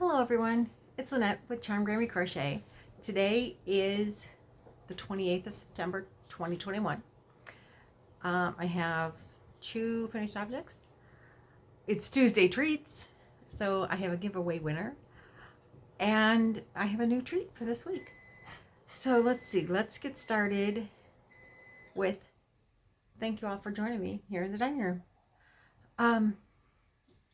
Hello everyone, it's Lynette with Grammy Crochet. Today is the 28th of September 2021. I have two finished objects. It's Tuesday treats, so I have a giveaway winner and I have a new treat for this week. So let's get started with thank you all for joining me here in the dining room.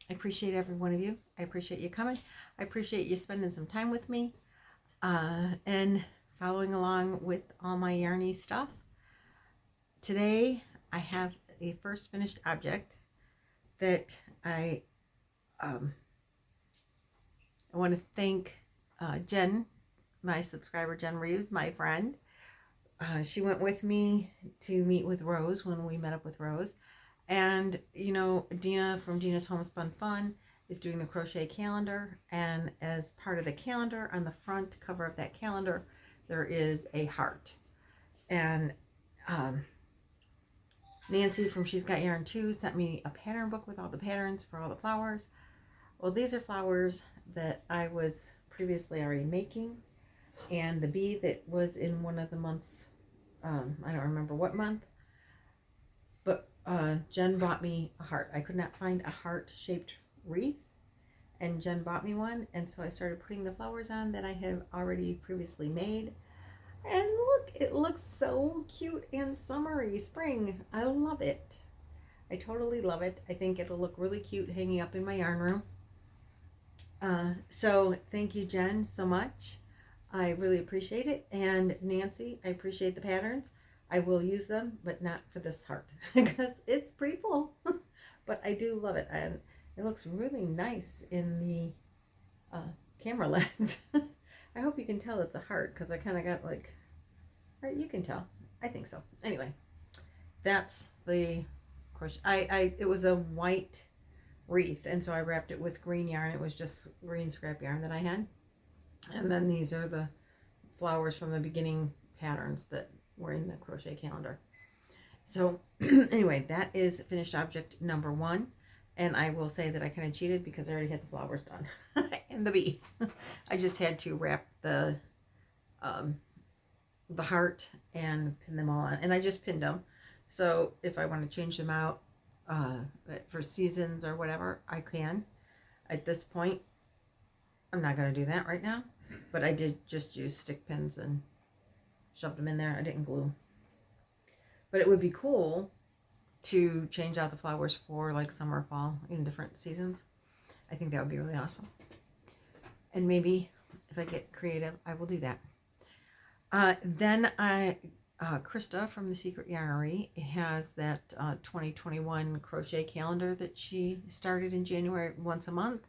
I appreciate every one of you. I appreciate you coming. I appreciate you spending some time with me and following along with all my yarny stuff. Today I have a first finished object that I want to thank Jen, my subscriber, Jen Reeves, my friend. She went with me to meet with Rose when we met up with Rose. And, you know, Dina from Dina's Homespun Fun is doing the crochet calendar. And as part of the calendar, on the front cover of that calendar, there is a heart. And Nancy from She's Got Yarn Too sent me a pattern book with all the patterns for all the flowers. Well, these are flowers that I was previously already making. And the bee that was in one of the months, I don't remember what month, but Jen bought me a heart. I could not find a heart-shaped wreath, and Jen bought me one, and so I started putting the flowers on that I had already previously made. And look, it looks so cute and summery, spring. I love it. I totally love it. I think it'll look really cute hanging up in my yarn room. So thank you, Jen, so much. I really appreciate it. And Nancy, I appreciate the patterns. I will use them, but not for this heart because it's pretty full. But I do love it, and it looks really nice in the camera lens. I hope you can tell it's a heart because I kind of got like, right? You can tell. I think so. Anyway, that's the crochet. It was a white wreath, and so I wrapped it with green yarn. It was just green scrap yarn that I had, and then these are the flowers from the beginning patterns that were in the crochet calendar. So anyway, that is finished object number one, and I will say that I kind of cheated because I already had the flowers done and the bee. I just had to wrap the heart and pin them all on, and I just pinned them. So if I want to change them out for seasons or whatever, I can. At this point, I'm not going to do that right now, but I did just use stick pins and shoved them in there. I didn't glue. But it would be cool to change out the flowers for like summer, fall, in different seasons. I think that would be really awesome. And maybe if I get creative, I will do that. Then Krista from the Secret Yarnary has that 2021 crochet calendar that she started in January once a month.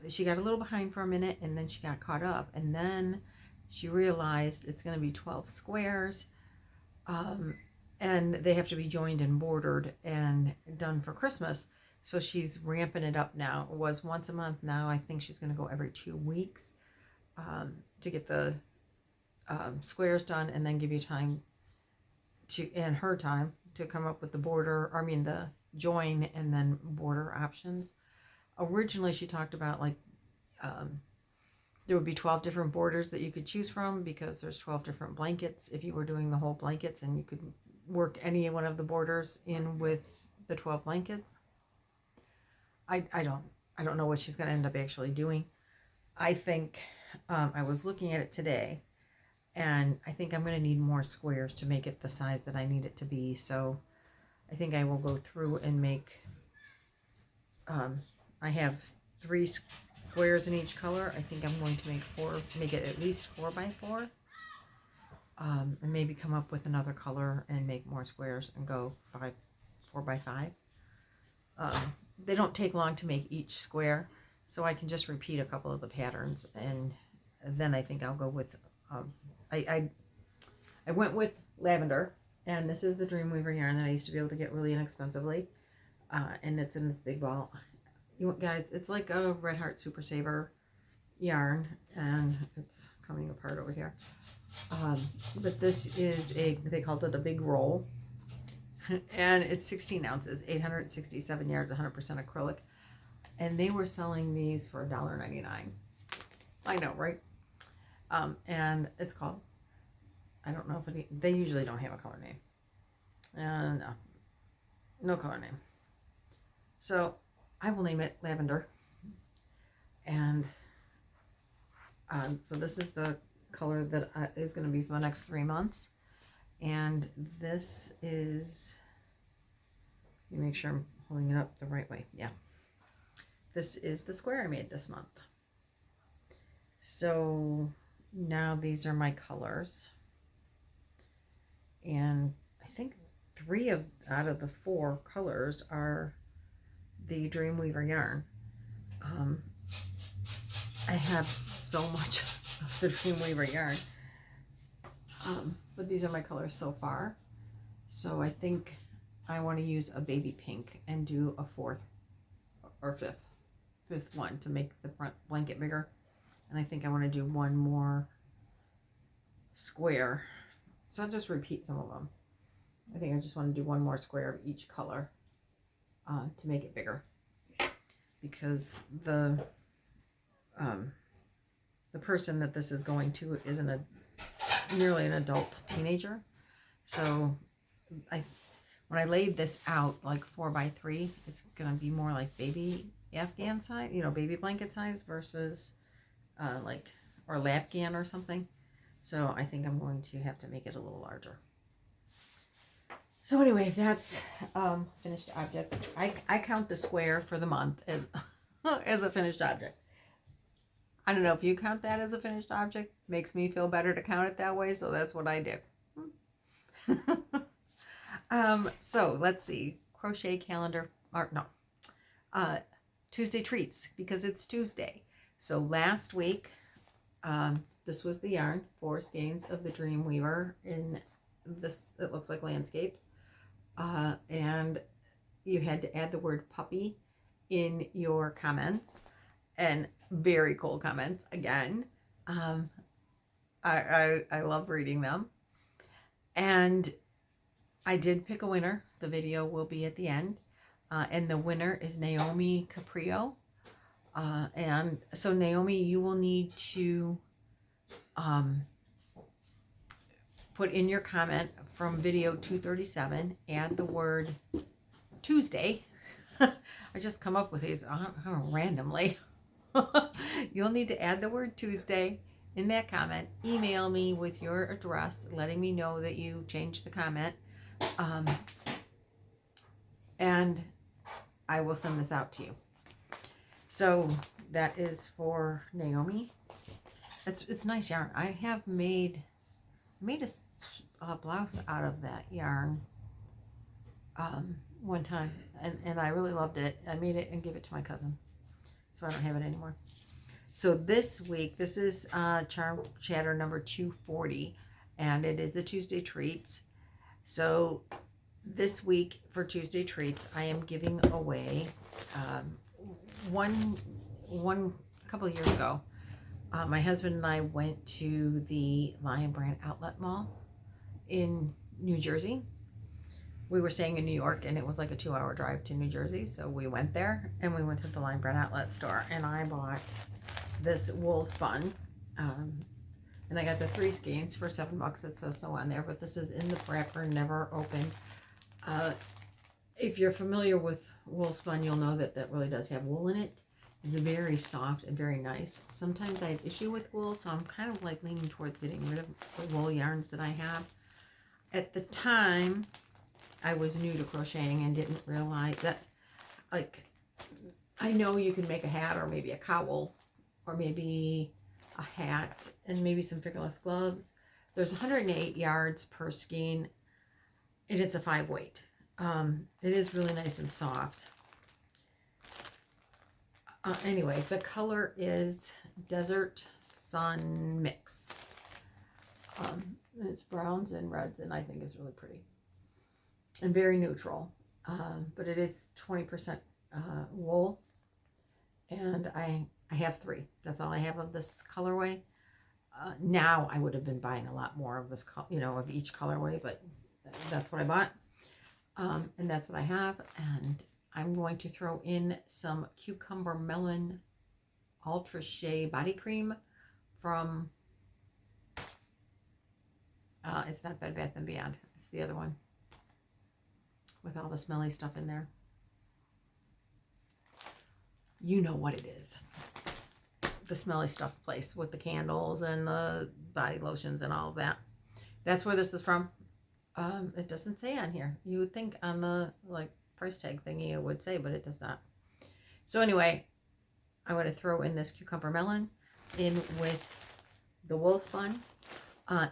She got a little behind for a minute, and then she got caught up, and then she realized it's going to be 12 squares, and they have to be joined and bordered and done for Christmas. So she's ramping it up now. It was once a month. Now I think she's going to go every 2 weeks to get the squares done, and then give you time to, and her time to come up with the border, the join and then border options. Originally she talked about like there would be 12 different borders that you could choose from because there's 12 different blankets if you were doing the whole blankets, and you could work any one of the borders in with the 12 blankets. I don't know what she's going to end up actually doing. I think I was looking at it today, and I think I'm going to need more squares to make it the size that I need it to be. So I think I will go through and make I have 3 squares in each color. I think I'm going to make it at least 4 by 4, and maybe come up with another color and make more squares and go 4 by 5. They don't take long to make each square, so I can just repeat a couple of the patterns, and then I think I'll go with I went with lavender, and this is the Dreamweaver yarn that I used to be able to get really inexpensively, and it's in this big ball. Guys, it's like a Red Heart Super Saver yarn, and it's coming apart over here. But this is they called it a big roll, and it's 16 ounces, 867 yards, 100% acrylic. and they were selling these for $1.99. I know, right? And it's called, I don't know if they usually don't have a color name. No color name. So I will name it Lavender. And so this is the color that is going to be for the next 3 months. And this is, let me make sure I'm holding it up the right way. Yeah. This is the square I made this month. So now these are my colors. And I think 3 out of the 4 colors are the Dreamweaver yarn. I have so much of the Dreamweaver yarn. But these are my colors so far. So I think I want to use a baby pink and do a 4th or 5th one to make the front blanket bigger. And I think I want to do one more square. So I'll just repeat some of them. I think I just want to do one more square of each color to make it bigger. Because the person that this is going to is nearly an adult teenager. So when I laid this out like 4x3, it's gonna be more like baby Afghan size, baby blanket size versus or Lapghan or something. So I think I'm going to have to make it a little larger. So anyway, that's finished object. I count the square for the month as as a finished object. I don't know if you count that as a finished object. Makes me feel better to count it that way, so that's what I do. So let's see. Crochet calendar, or no. Tuesday treats, because it's Tuesday. So last week, this was the yarn, 4 skeins of the Dreamweaver in this, it looks like landscapes. And you had to add the word puppy in your comments, and very cool comments again. I love reading them. And I did pick a winner. The video will be at the end. And the winner is Naomi Caprio. And so Naomi, you will need to put in your comment from video 237, add the word Tuesday. I just come up with these randomly. You'll need to add the word Tuesday in that comment. Email me with your address, letting me know that you changed the comment. And I will send this out to you. So that is for Naomi. It's nice yarn. I have made a blouse out of that yarn one time, and I really loved it. I made it and gave it to my cousin, so I don't have it anymore. So this week, this is Charm Chatter number 240, and it is the Tuesday treats. So this week for Tuesday treats, I am giving away one a couple of years ago. My husband and I went to the Lion Brand Outlet Mall in New Jersey. We were staying in New York, and it was like a 2-hour drive to New Jersey. So we went there, and we went to the Lion Brand Outlet store, and I bought this wool spun. And I got the 3 skeins for $7. It says so on there, but this is in the wrapper, never opened. If you're familiar with wool spun, you'll know that that really does have wool in it. It's very soft and very nice. Sometimes I have issue with wool, so I'm kind of like leaning towards getting rid of the wool yarns that I have. At the time, I was new to crocheting and didn't realize that, like, I know you can make a hat or maybe a cowl or maybe a hat and maybe some fingerless gloves. There's 108 yards per skein, and it's a 5 weight. It is really nice and soft. Anyway, the color is Desert Sun Mix. It's browns and reds, and I think it's really pretty and very neutral. But it is 20% wool, and I have 3. That's all I have of this colorway. Now I would have been buying a lot more of this, of each colorway, but that's what I bought, and that's what I have. And I'm going to throw in some Cucumber Melon Ultra Shea Body Cream from, it's not Bed Bath & Beyond. It's the other one with all the smelly stuff in there. You know what it is. The smelly stuff place with the candles and the body lotions and all of that. That's where this is from. It doesn't say on here. You would think on the like price tag thingy it would say, but it does not. So anyway, I'm going to throw in this Cucumber Melon in with the Homespun.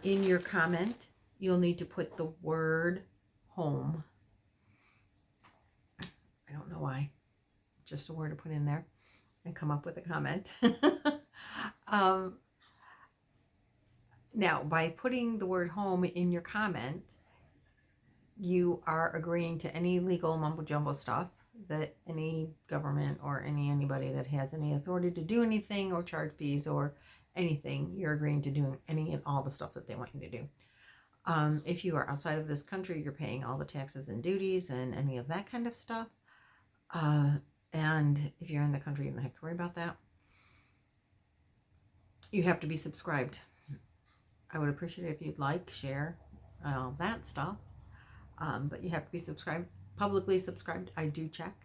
In your comment, you'll need to put the word home. I don't know why. Just a word to put in there and come up with a comment. Now, by putting the word home in your comment, you are agreeing to any legal mumbo jumbo stuff that any government or anybody that has any authority to do anything or charge fees or anything, you're agreeing to doing any and all the stuff that they want you to do. If you are outside of this country, you're paying all the taxes and duties and any of that kind of stuff. And if you're in the country, you don't have to worry about that. You have to be subscribed. I would appreciate it if you'd like, share, all that stuff. But you have to be subscribed, publicly subscribed. I do check.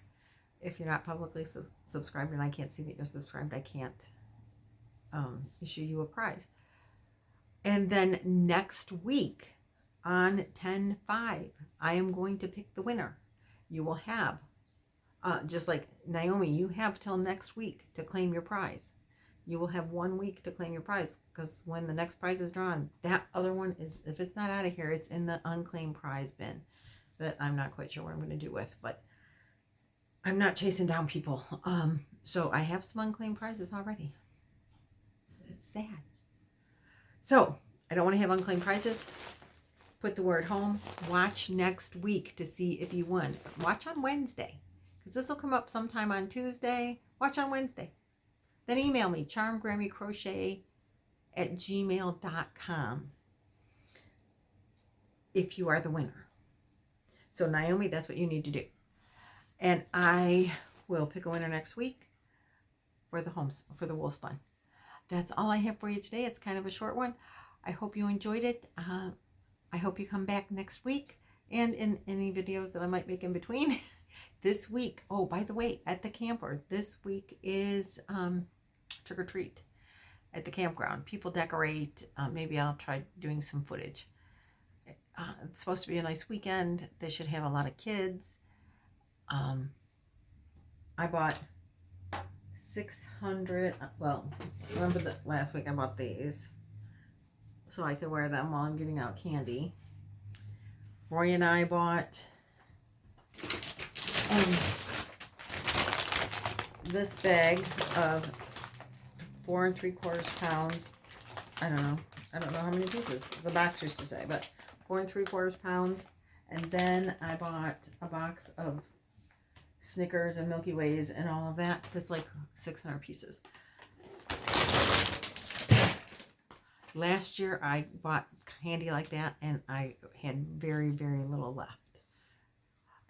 If you're not publicly subscribed and I can't see that you're subscribed, I can't issue you a prize. And then next week on 10/5, I am going to pick the winner. You will have, just like Naomi, you have till next week to claim your prize. You will have 1 week to claim your prize, because when the next prize is drawn, that other one is, if it's not out of here, it's in the unclaimed prize bin that I'm not quite sure what I'm going to do with, but I'm not chasing down people. So I have some unclaimed prizes already. It's sad. So I don't want to have unclaimed prizes. Put the word home. Watch next week to see if you won. Watch on Wednesday, because this will come up sometime on Tuesday. Watch on Wednesday. Then email me, charmedgrammycrochet@gmail.com, if you are the winner. So Naomi, that's what you need to do. And I will pick a winner next week for the Homespun. That's all I have for you today. It's kind of a short one. I hope you enjoyed it. I hope you come back next week and in any videos that I might make in between. This week, oh, by the way, at the camper, this week is trick or treat at the campground. People decorate. Maybe I'll try doing some footage. It's supposed to be a nice weekend. They should have a lot of kids. I bought 600, well, remember that last week I bought these so I could wear them while I'm giving out candy. Roy and I bought this bag of 4 3/4 pounds. I don't know how many pieces the box used to say, but 4 3/4 pounds. And then I bought a box of Snickers and Milky Ways and all of that. That's like 600 pieces. Last year I bought candy like that and I had very, very little left.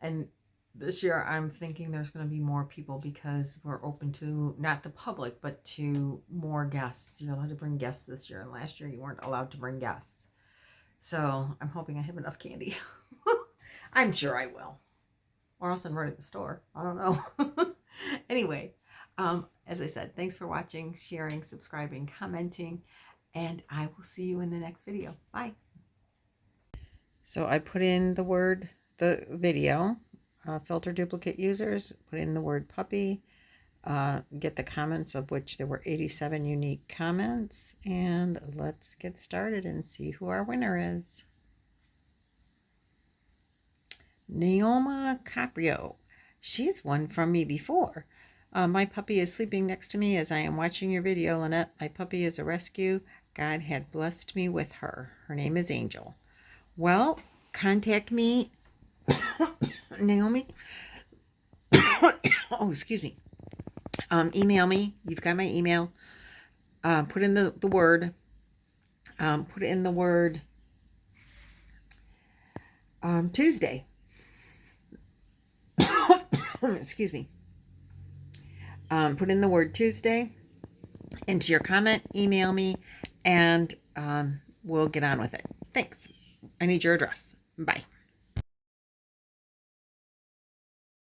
And this year I'm thinking there's going to be more people, because we're open to, not the public, but to more guests. You're allowed to bring guests this year, and last year you weren't allowed to bring guests. So I'm hoping I have enough candy. I'm sure I will. Or else I'm running the store. I don't know. Anyway, as I said, thanks for watching, sharing, subscribing, commenting, and I will see you in the next video. Bye. So I put in the video, filter duplicate users, put in the word puppy, get the comments, of which there were 87 unique comments, and let's get started and see who our winner is. Naoma Caprio. She's won from me before. My puppy is sleeping next to me as I am watching your video, Lynette. My puppy is a rescue. God had blessed me with her. Her name is Angel. Well, contact me, Naomi. Oh, excuse me. Email me. You've got my email. Put in the word. Put in the word Tuesday. excuse me, put in the word Tuesday into your comment, email me, and we'll get on with it. Thanks. I need your address. Bye.